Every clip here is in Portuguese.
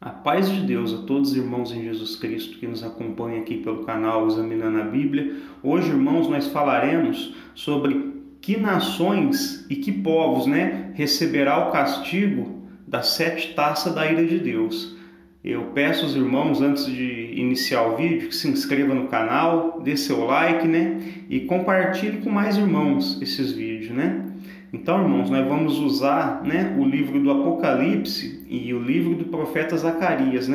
A paz de Deus a todos os irmãos em Jesus Cristo que nos acompanham aqui pelo canal Examinando a Bíblia. Hoje, irmãos, nós falaremos sobre que nações e que povos, receberá o castigo das 7 taças da ira de Deus. Eu peço aos irmãos, antes de iniciar o vídeo, que se inscreva no canal, dê seu like, e compartilhe com mais irmãos esses vídeos, Então, irmãos, nós vamos usar, o livro do Apocalipse e o livro do profeta Zacarias,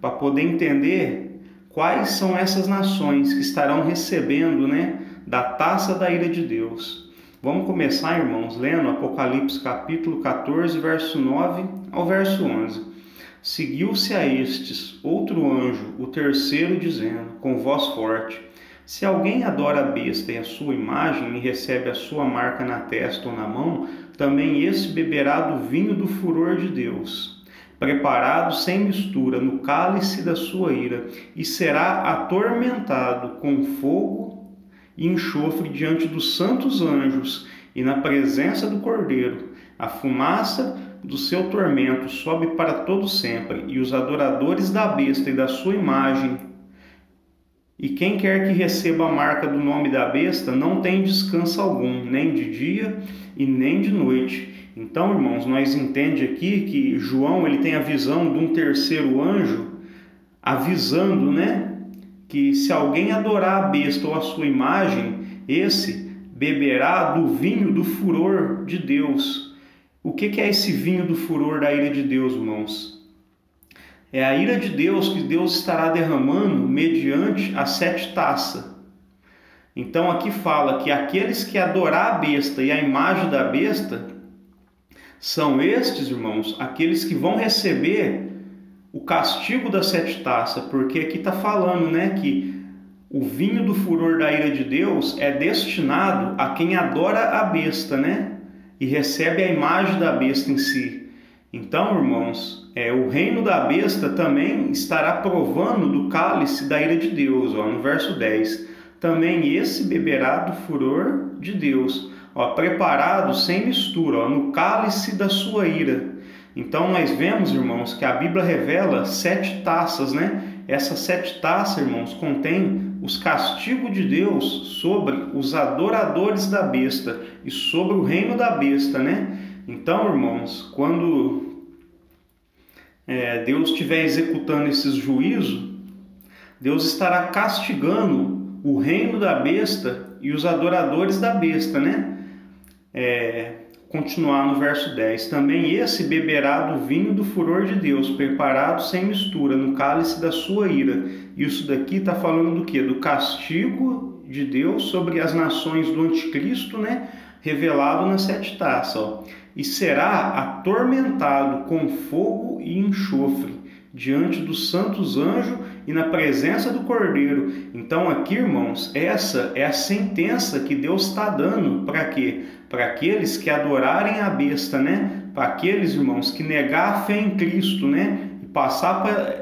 para poder entender quais são essas nações que estarão recebendo, da taça da ira de Deus. Vamos começar, irmãos, lendo Apocalipse capítulo 14, verso 9 ao verso 11. Seguiu-se a estes outro anjo, o terceiro, dizendo, com voz forte: se alguém adora a besta e a sua imagem e recebe a sua marca na testa ou na mão, também esse beberá do vinho do furor de Deus, preparado sem mistura no cálice da sua ira, e será atormentado com fogo e enxofre diante dos santos anjos e na presença do Cordeiro. A fumaça do seu tormento sobe para todo sempre, e os adoradores da besta e da sua imagem, e quem quer que receba a marca do nome da besta, não tem descanso algum, nem de dia e nem de noite. Então, irmãos, nós entendemos aqui que João ele tem a visão de um terceiro anjo, avisando, que se alguém adorar a besta ou a sua imagem, esse beberá do vinho do furor de Deus. O que é esse vinho do furor da ira de Deus, irmãos? É a ira de Deus que Deus estará derramando mediante as 7 taças. Então aqui fala que aqueles que adorar a besta e a imagem da besta, são estes, irmãos, aqueles que vão receber o castigo das 7 taças. Porque aqui está falando, que o vinho do furor da ira de Deus é destinado a quem adora a besta, e recebe a imagem da besta em si. Então, irmãos, o reino da besta também estará provando do cálice da ira de Deus, no verso 10. Também esse beberá do furor de Deus, preparado sem mistura, no cálice da sua ira. Então, nós vemos, irmãos, que a Bíblia revela 7 taças, Essas 7 taças, irmãos, contém os castigos de Deus sobre os adoradores da besta e sobre o reino da besta, Então, irmãos, quando Deus estiver executando esses juízos, Deus estará castigando o reino da besta e os adoradores da besta, Continuar no verso 10. Também esse beberá do vinho do furor de Deus, preparado sem mistura, no cálice da sua ira. Isso daqui está falando do quê? Do castigo de Deus sobre as nações do anticristo, revelado nas 7 taças. E será atormentado com fogo e enxofre diante dos santos anjos e na presença do Cordeiro. Então aqui, irmãos, essa é a sentença que Deus está dando para quê? Para aqueles que adorarem a besta, Para aqueles, irmãos, que negar a fé em Cristo,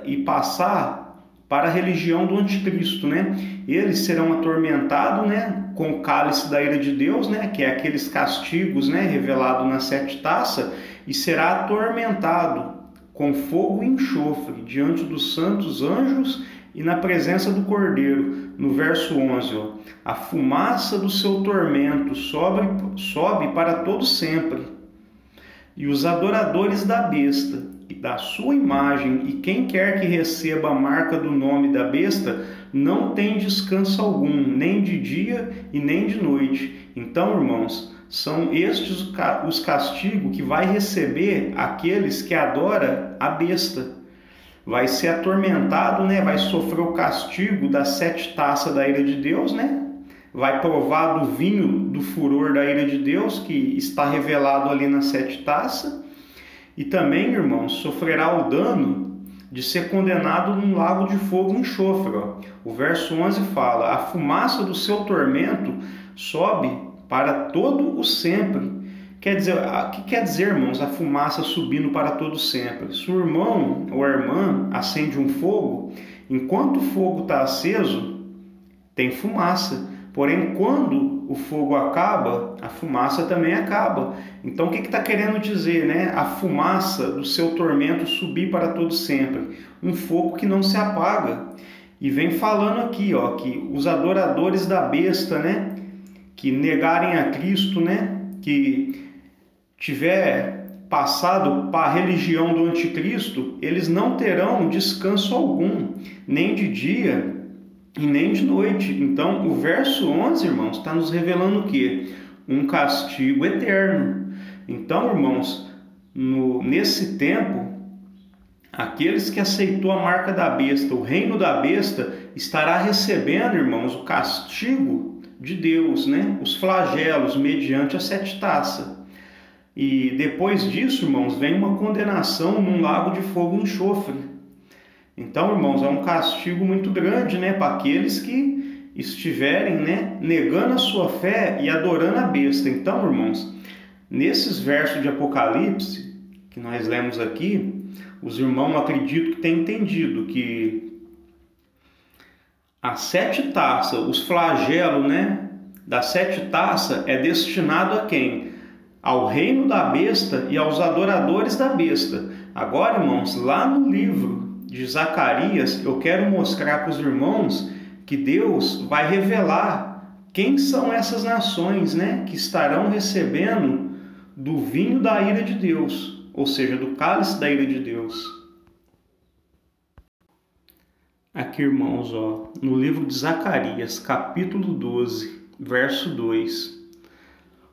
e passar para a religião do anticristo, Eles serão atormentados, com o cálice da ira de Deus, que é aqueles castigos, revelado nas 7 taças, e será atormentado com fogo e enxofre diante dos santos anjos e na presença do Cordeiro. No verso 11, a fumaça do seu tormento sobe para todo sempre, e os adoradores da besta e da sua imagem, e quem quer que receba a marca do nome da besta, não tem descanso algum, nem de dia e nem de noite. Então, irmãos, são estes os castigos que vai receber aqueles que adoram a besta. Vai ser atormentado, vai sofrer o castigo das 7 taças da ira de Deus, Vai provar do vinho do furor da ira de Deus, que está revelado ali nas 7 taças. E também, irmãos, sofrerá o dano de ser condenado num lago de fogo e enxofre. O verso 11 fala: a fumaça do seu tormento sobe para todo o sempre. O que quer dizer, irmãos, a fumaça subindo para todo sempre? Se o irmão ou a irmã acende um fogo, enquanto o fogo está aceso, tem fumaça. Porém, quando o fogo acaba, a fumaça também acaba. Então o que está querendo dizer, né? A fumaça do seu tormento subir para todo sempre, um fogo que não se apaga. E vem falando aqui, ó, que os adoradores da besta, né, que negarem a Cristo, né, que tiver passado para a religião do anticristo, eles não terão descanso algum, nem de dia e nem de noite. Então, o verso 11, irmãos, está nos revelando o quê? Um castigo eterno. Então, irmãos, nesse tempo, aqueles que aceitou a marca da besta, o reino da besta, estará recebendo, irmãos, o castigo de Deus, né? Os flagelos mediante a 7 taças. E depois disso, irmãos, vem uma condenação num lago de fogo e enxofre. Então, irmãos, é um castigo muito grande, né, para aqueles que estiverem, né, negando a sua fé e adorando a besta. Então, irmãos, nesses versos de Apocalipse que nós lemos aqui, os irmãos acredito que têm entendido que as 7 taças, os flagelos, né, das 7 taças é destinado a quem? Ao reino da besta e aos adoradores da besta. Agora, irmãos, lá no livro de Zacarias, eu quero mostrar para os irmãos que Deus vai revelar quem são essas nações, né, que estarão recebendo do vinho da ira de Deus, ou seja, do cálice da ira de Deus. Aqui, irmãos, ó, no livro de Zacarias, capítulo 12, verso 2.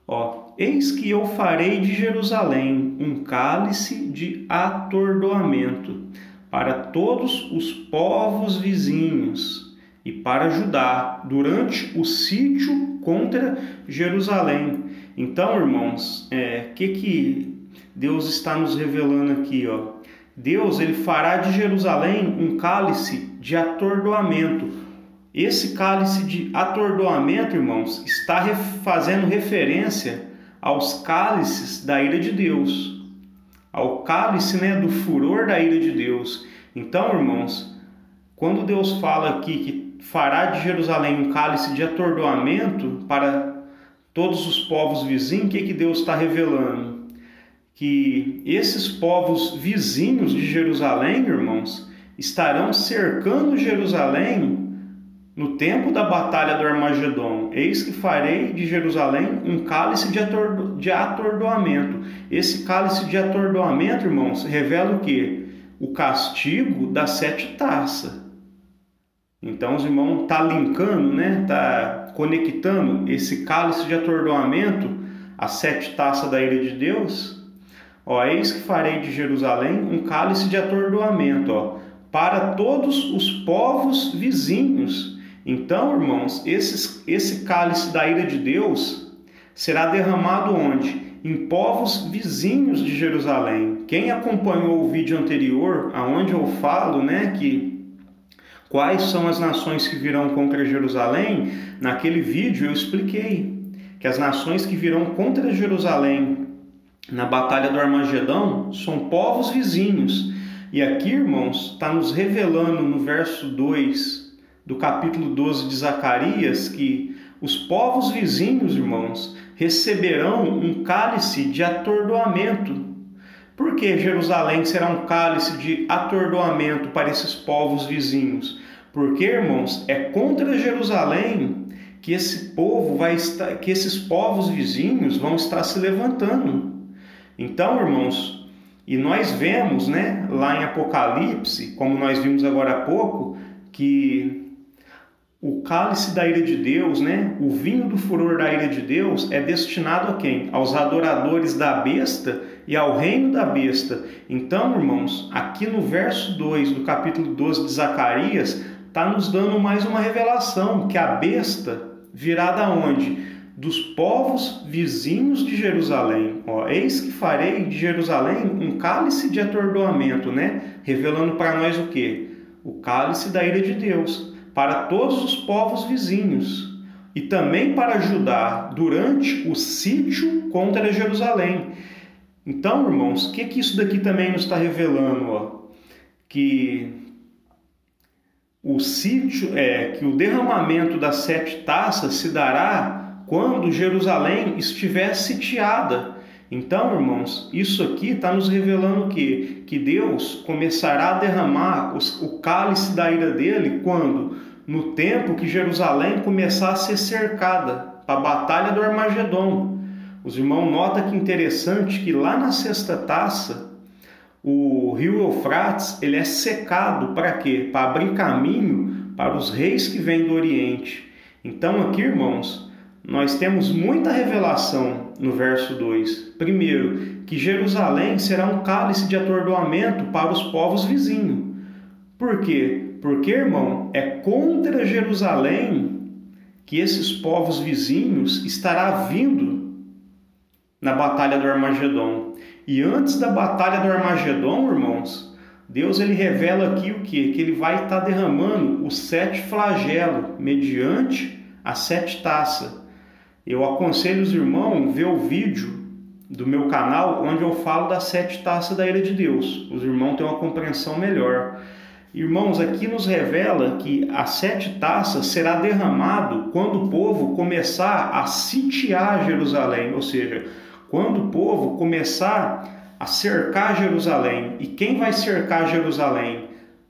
Ó, eis que eu farei de Jerusalém um cálice de atordoamento para todos os povos vizinhos e para Judá durante o sítio contra Jerusalém. Então, irmãos, que Deus está nos revelando aqui, ó? Deus, ele fará de Jerusalém um cálice de atordoamento. Esse cálice de atordoamento, irmãos, está fazendo referência aos cálices da ira de Deus, ao cálice, né, do furor da ira de Deus. Então, irmãos, quando Deus fala aqui que fará de Jerusalém um cálice de atordoamento para todos os povos vizinhos, o que Deus está revelando? Que esses povos vizinhos de Jerusalém, irmãos, estarão cercando Jerusalém no tempo da batalha do Armagedon. Eis que farei de Jerusalém um cálice de atordoamento. Esse cálice de atordoamento, irmãos, revela o quê? O castigo das 7 taças. Então, os irmãos estão linkando, né? Está conectando esse cálice de atordoamento às 7 taças da ira de Deus. Ó, eis que farei de Jerusalém um cálice de atordoamento, ó, para todos os povos vizinhos. Então, irmãos, esse cálice da ira de Deus será derramado onde? Em povos vizinhos de Jerusalém. Quem acompanhou o vídeo anterior, aonde eu falo, né, que quais são as nações que virão contra Jerusalém, naquele vídeo eu expliquei que as nações que virão contra Jerusalém na batalha do Armagedão são povos vizinhos. E aqui, irmãos, está nos revelando no verso 2 do capítulo 12 de Zacarias que os povos vizinhos, irmãos, receberão um cálice de atordoamento. Por que Jerusalém será um cálice de atordoamento para esses povos vizinhos? Porque, irmãos, é contra Jerusalém que esse povo que esses povos vizinhos vão estar se levantando. Então, irmãos, e nós vemos, né, lá em Apocalipse, como nós vimos agora há pouco, que o cálice da ira de Deus, né, o vinho do furor da ira de Deus é destinado a quem? Aos adoradores da besta e ao reino da besta. Então, irmãos, aqui no verso 2 do capítulo 12 de Zacarias, está nos dando mais uma revelação, que a besta virá da onde? Dos povos vizinhos de Jerusalém. Ó, eis que farei de Jerusalém um cálice de atordoamento, né? Revelando para nós o quê? O cálice da ira de Deus, para todos os povos vizinhos, e também para Judá, durante o sítio contra Jerusalém. Então, irmãos, o que isso daqui também nos está revelando? Ó? Que o sítio, que o derramamento das 7 taças se dará quando Jerusalém estiver sitiada. Então, irmãos, isso aqui está nos revelando o quê? Que Deus começará a derramar o cálice da ira dele quando? No tempo que Jerusalém começar a ser cercada para a batalha do Armagedon. Os irmãos notam que interessante que lá na sexta taça, o rio Eufrates ele é secado para quê? Para abrir caminho para os reis que vêm do Oriente. Então aqui, irmãos, nós temos muita revelação no verso 2. Primeiro, que Jerusalém será um cálice de atordoamento para os povos vizinhos. Por quê? Porque, irmão, é contra Jerusalém que esses povos vizinhos estará vindo na batalha do Armagedon. E antes da batalha do Armagedon, irmãos, Deus ele revela aqui o quê? Que ele vai estar derramando os 7 flagelos mediante as 7 taças. Eu aconselho os irmãos a ver o vídeo do meu canal onde eu falo das 7 taças da ira de Deus. Os irmãos têm uma compreensão melhor. Irmãos, aqui nos revela que as 7 taças será derramado quando o povo começar a sitiar Jerusalém, ou seja, quando o povo começar a cercar Jerusalém. E quem vai cercar Jerusalém?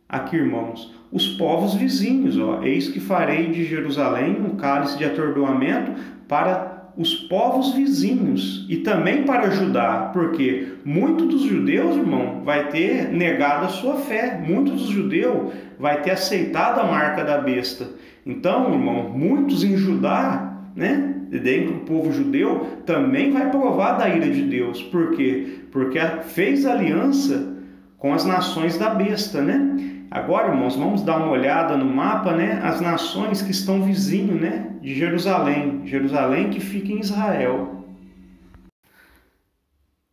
Aqui, irmãos, os povos vizinhos. Eis que farei de Jerusalém um cálice de atordoamento para os povos vizinhos e também para Judá, porque muitos dos judeus, irmão, vai ter negado a sua fé, muitos dos judeus vai ter aceitado a marca da besta. Então, irmão, muitos em Judá, né, dentro do povo judeu, também vai provar da ira de Deus. Por quê? Porque fez aliança com as nações da besta, né? Agora, irmãos, vamos dar uma olhada no mapa, né? As nações que estão vizinho, né, de Jerusalém. Jerusalém que fica em Israel.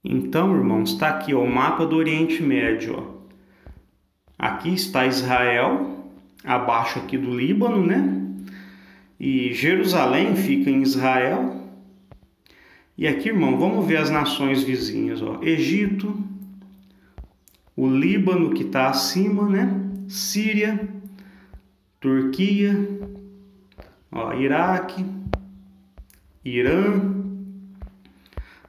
Então, irmãos, está aqui o mapa do Oriente Médio. Aqui está Israel, abaixo aqui do Líbano, né? E Jerusalém fica em Israel. E aqui, irmão, vamos ver as nações vizinhas. Egito, o Líbano que está acima, né? Síria, Turquia, Iraque, Irã,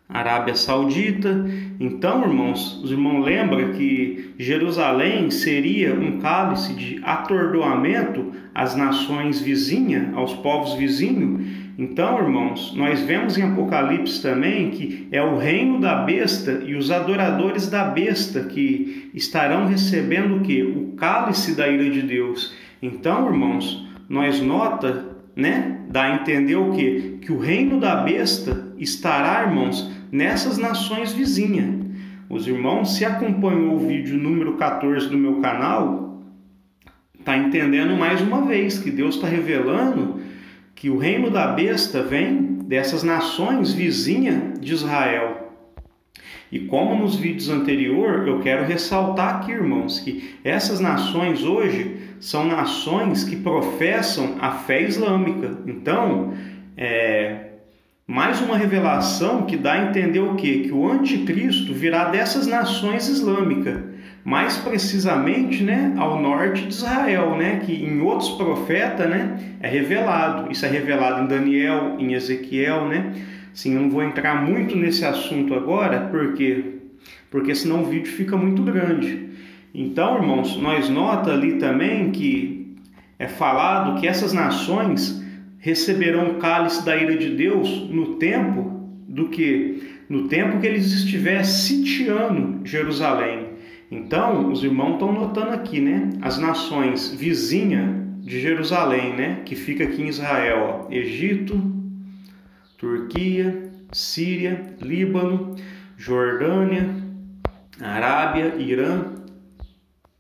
Arábia Saudita. Então, irmãos, os irmãos lembram que Jerusalém seria um cálice de atordoamento às nações vizinhas, aos povos vizinhos. Então, irmãos, nós vemos em Apocalipse também que é o reino da besta e os adoradores da besta que estarão recebendo o quê? O cálice da ira de Deus. Então, irmãos, nós nota, né, dá a entender o quê? Que o reino da besta estará, irmãos, nessas nações vizinhas. Os irmãos, se acompanhou o vídeo número 14 do meu canal, está entendendo mais uma vez que Deus está revelando que o reino da besta vem dessas nações vizinhas de Israel. E como nos vídeos anteriores, eu quero ressaltar aqui, irmãos, que essas nações hoje são nações que professam a fé islâmica. Então, mais uma revelação que dá a entender o quê? Que o anticristo virá dessas nações islâmicas. Mais precisamente, né, ao norte de Israel, né, que em outros profetas, né, é revelado. Isso é revelado em Daniel, em Ezequiel, né? Sim, eu não vou entrar muito nesse assunto agora, porque senão o vídeo fica muito grande. Então, irmãos, nós nota ali também que é falado que essas nações receberão o cálice da ira de Deus no tempo do quê? No tempo que eles estiverem sitiando Jerusalém. Então, os irmãos estão notando aqui, né? As nações vizinhas de Jerusalém, né? Que fica aqui em Israel, Egito, Turquia, Síria, Líbano, Jordânia, Arábia, Irã,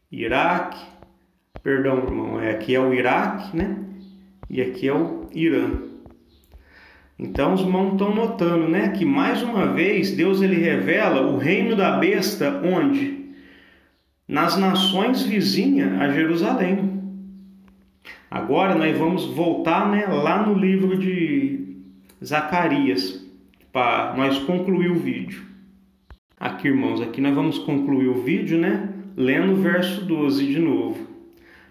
Iraque, perdão, irmão, aqui é o Iraque, né? E aqui é o Irã. Então os irmãos estão notando, né? Que mais uma vez Deus ele revela o reino da besta onde? Nas nações vizinhas a Jerusalém. Agora nós vamos voltar, né, lá no livro de Zacarias para nós concluir o vídeo. Aqui, irmãos, aqui nós vamos concluir o vídeo, né, lendo o verso 12 de novo.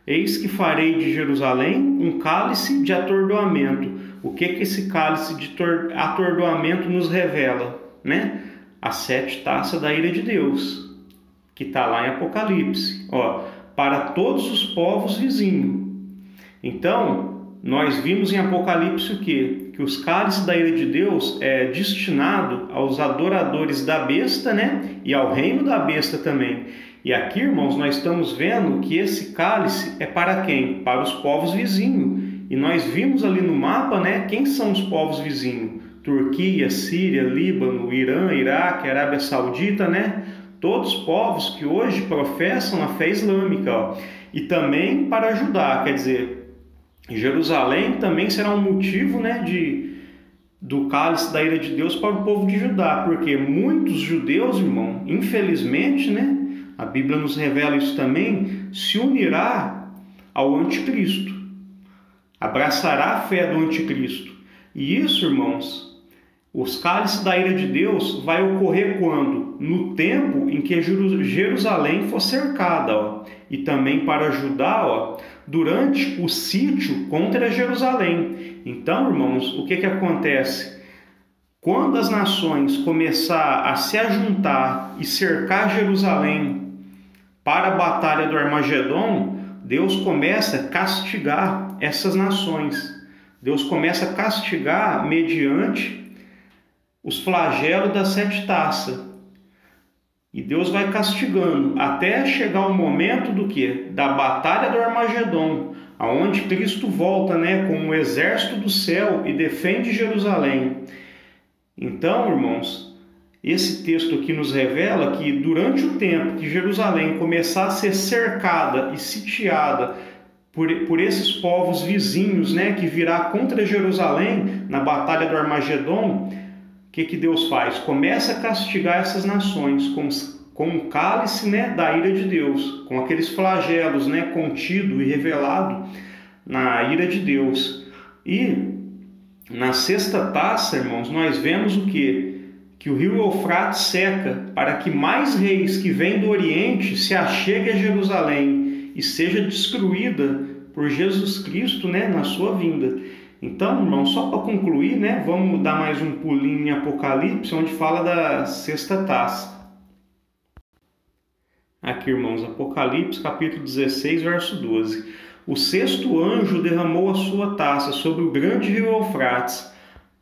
Eis que farei de Jerusalém um cálice de atordoamento, o que esse cálice de atordoamento nos revela, né? As 7 taças da ira de Deus, que está lá em Apocalipse, ó, para todos os povos vizinhos. Então, nós vimos em Apocalipse o quê? Que os cálices da ira de Deus é destinado aos adoradores da besta, né? E ao reino da besta também. E aqui, irmãos, nós estamos vendo que esse cálice é para quem? Para os povos vizinhos. E nós vimos ali no mapa, né? Quem são os povos vizinhos? Turquia, Síria, Líbano, Irã, Iraque, Arábia Saudita, né? Todos povos que hoje professam a fé islâmica, ó. E também para Judá, quer dizer, Jerusalém também será um motivo, né, do cálice da ira de Deus para o povo de Judá, porque muitos judeus, irmão, infelizmente, né, a Bíblia nos revela isso também, se unirá ao anticristo, abraçará a fé do anticristo. E isso, irmãos, os cálices da ira de Deus vai ocorrer quando? No tempo em que Jerusalém for cercada, ó, e também para Judá, ó, durante o sítio contra Jerusalém. Então, irmãos, o que acontece? Quando as nações começar a se ajuntar e cercar Jerusalém para a batalha do Armagedon, Deus começa a castigar essas nações. Deus começa a castigar mediante os flagelos das 7 taças. E Deus vai castigando até chegar o momento do quê? Da batalha do Armagedon, aonde Cristo volta, né, com o exército do céu e defende Jerusalém. Então, irmãos, esse texto aqui nos revela que durante o tempo que Jerusalém começar a ser cercada e sitiada por esses povos vizinhos, né, que virá contra Jerusalém na batalha do Armagedon, o que Deus faz? Começa a castigar essas nações com o cálice, né, da ira de Deus, com aqueles flagelos, né, contido e revelado na ira de Deus. E na 6ª taça, irmãos, nós vemos o quê? Que o rio Eufrates seca para que mais reis que vêm do Oriente se acheguem a Jerusalém e seja destruída por Jesus Cristo, né, na sua vinda. Então, irmão, só para concluir, né, vamos dar mais um pulinho em Apocalipse, onde fala da 6ª taça. Aqui, irmãos, Apocalipse, capítulo 16, verso 12. O 6º anjo derramou a sua taça sobre o grande rio Eufrates.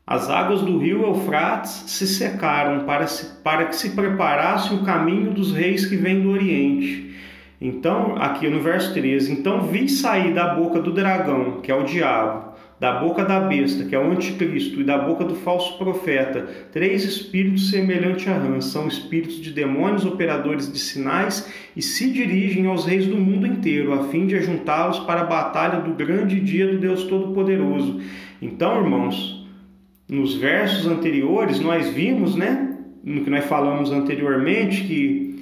As águas do rio Eufrates se secaram para que se preparasse o caminho dos reis que vêm do Oriente. Então, aqui no verso 13, então vi sair da boca do dragão, que é o diabo, da boca da besta, que é o anticristo, e da boca do falso profeta, 3 espíritos semelhantes a rãs, são espíritos de demônios, operadores de sinais, e se dirigem aos reis do mundo inteiro, a fim de ajuntá-los para a batalha do grande dia do Deus Todo-Poderoso. Então, irmãos, nos versos anteriores, nós vimos, né, no que nós falamos anteriormente, que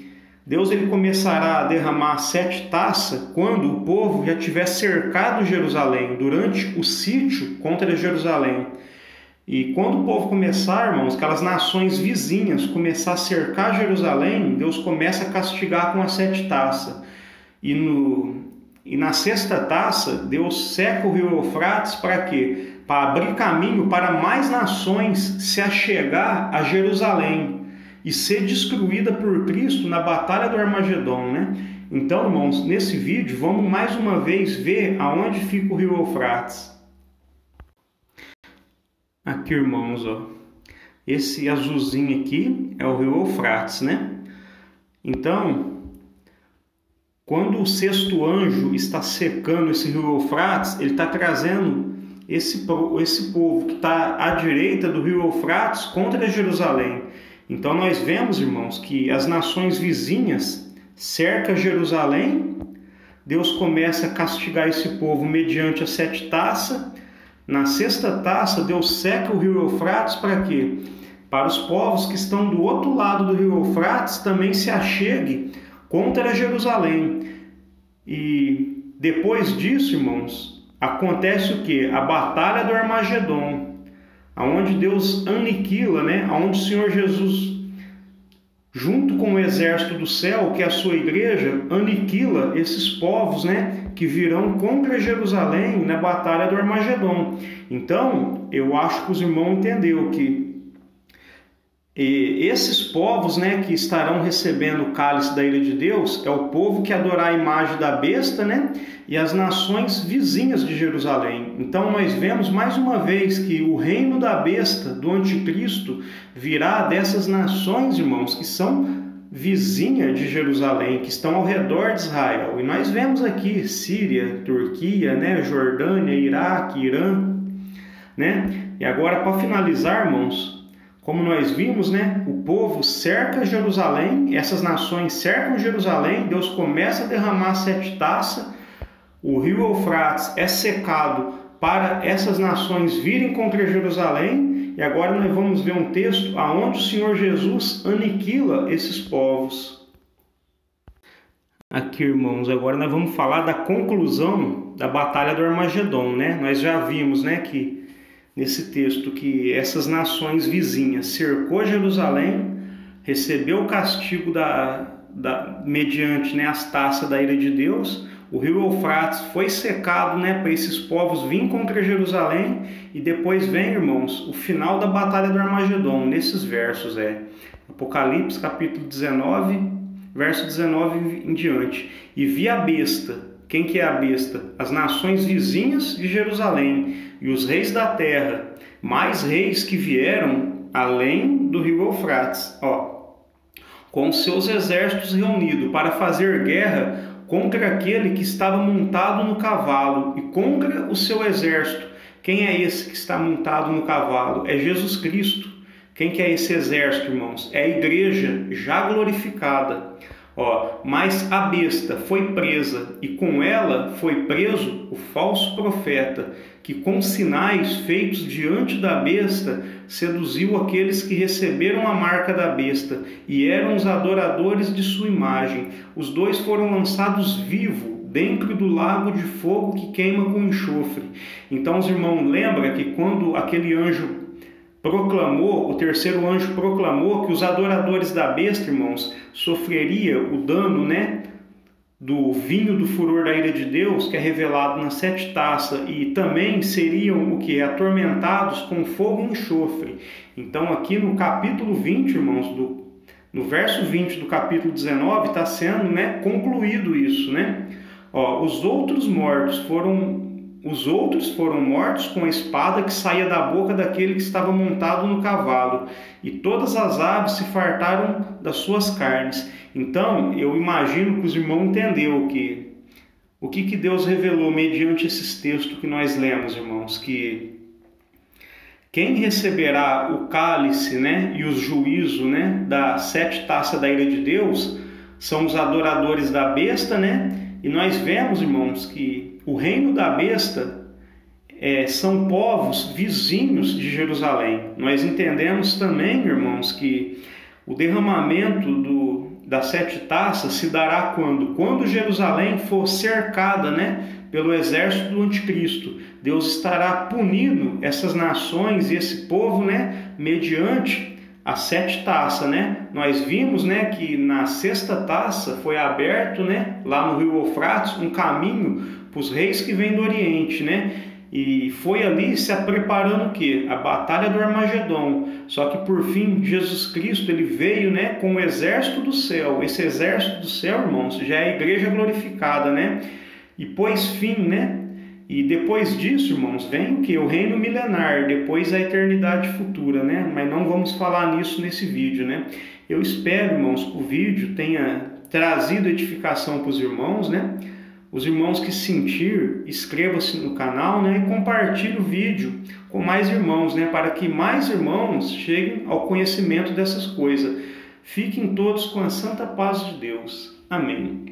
Deus ele começará a derramar 7 taças quando o povo já tiver cercado Jerusalém, durante o sítio contra Jerusalém. E quando o povo começar, irmãos, aquelas nações vizinhas começar a cercar Jerusalém, Deus começa a castigar com as 7 taças. E na 6ª taça, Deus seca o rio Eufrates para quê? Para abrir caminho para mais nações se achegar a Jerusalém e ser destruída por Cristo na batalha do Armagedon, né? Então, irmãos, nesse vídeo, vamos mais uma vez ver aonde fica o rio Eufrates. Aqui, irmãos, ó, esse azulzinho aqui é o rio Eufrates, né? Então, quando o 6º anjo está secando esse rio Eufrates, ele está trazendo esse povo que está à direita do rio Eufrates contra Jerusalém. Então nós vemos, irmãos, que as nações vizinhas cercam Jerusalém, Deus começa a castigar esse povo mediante as 7 taças. Na 6ª taça, Deus seca o rio Eufrates para quê? Para os povos que estão do outro lado do rio Eufrates também se acheguem contra Jerusalém. E depois disso, irmãos, acontece o quê? A batalha do Armagedon, aonde Deus aniquila, né? Aonde o Senhor Jesus junto com o exército do céu, que é a sua igreja, aniquila esses povos, né, que virão contra Jerusalém na batalha do Armagedon. Então, eu acho que os irmãos entenderam que esses povos, né, que estarão recebendo o cálice da ira de Deus é o povo que adorará a imagem da besta, né, e as nações vizinhas de Jerusalém. Então nós vemos mais uma vez que o reino da besta, do anticristo, virá dessas nações, irmãos, que são vizinhas de Jerusalém, que estão ao redor de Israel. E nós vemos aqui Síria, Turquia, né, Jordânia, Iraque, Irã, né? E agora, para finalizar, irmãos, como nós vimos, né, o povo cerca Jerusalém, essas nações cercam Jerusalém, Deus começa a derramar 7 taças, o rio Eufrates é secado para essas nações virem contra Jerusalém, e agora nós vamos ver um texto aonde o Senhor Jesus aniquila esses povos. Aqui, irmãos, agora nós vamos falar da conclusão da batalha do Armagedon, né? Nós já vimos, né, que nesse texto que essas nações vizinhas cercou Jerusalém, recebeu o castigo mediante, né, as taças da ira de Deus. O rio Eufrates foi secado, né, para esses povos virem contra Jerusalém, e depois vem, irmãos, o final da batalha do Armagedon. Nesses versos Apocalipse capítulo 19, verso 19 em diante. E vi a besta. Quem que é a besta? As nações vizinhas de Jerusalém e os reis da terra, mais reis que vieram além do rio Eufrates, com seus exércitos reunidos para fazer guerra contra aquele que estava montado no cavalo e contra o seu exército. Quem é esse que está montado no cavalo? É Jesus Cristo. Quem que é esse exército, irmãos? É a igreja já glorificada. Mas a besta foi presa, e com ela foi preso o falso profeta, que com sinais feitos diante da besta seduziu aqueles que receberam a marca da besta e eram os adoradores de sua imagem. Os 2 foram lançados vivos dentro do lago de fogo que queima com enxofre. Então, os irmãos, lembram que quando aquele anjo proclamou, o terceiro anjo proclamou que os adoradores da besta, irmãos, sofreria o dano, né, do vinho do furor da ira de Deus, que é revelado nas 7 taças, e também seriam o que? Atormentados com fogo e enxofre. Então aqui no capítulo 20, irmãos, no verso 20 do capítulo 19, está sendo, né, concluído isso, né? Os outros foram mortos com a espada que saía da boca daquele que estava montado no cavalo, e todas as aves se fartaram das suas carnes. Então, eu imagino que os irmãos entenderam o que Deus revelou mediante esses textos que nós lemos, irmãos, que quem receberá o cálice, né, e os juízos, né, das 7 taças da ira de Deus são os adoradores da besta, né? E nós vemos, irmãos, que o reino da besta são povos vizinhos de Jerusalém. Nós entendemos também, irmãos, que o derramamento das 7 taças se dará quando? Quando Jerusalém for cercada, né, pelo exército do anticristo. Deus estará punindo essas nações e esse povo, né, mediante as 7 taças, né? Nós vimos, né, que na 6ª taça foi aberto, né, lá no rio Eufrates, um caminho para os reis que vêm do Oriente, né? E foi ali se preparando o quê? A batalha do Armagedon. Só que por fim, Jesus Cristo, ele veio, né, com o exército do céu. Esse exército do céu, irmãos, já é a igreja glorificada, né? E pôs fim, né? E depois disso, irmãos, vem o quê? O reino milenar, depois a eternidade futura, né? Mas não vamos falar nisso nesse vídeo, né? Eu espero, irmãos, que o vídeo tenha trazido edificação para os irmãos, né? Os irmãos que sentir, inscreva-se no canal, né? E compartilhe o vídeo com mais irmãos, né? Para que mais irmãos cheguem ao conhecimento dessas coisas. Fiquem todos com a santa paz de Deus. Amém.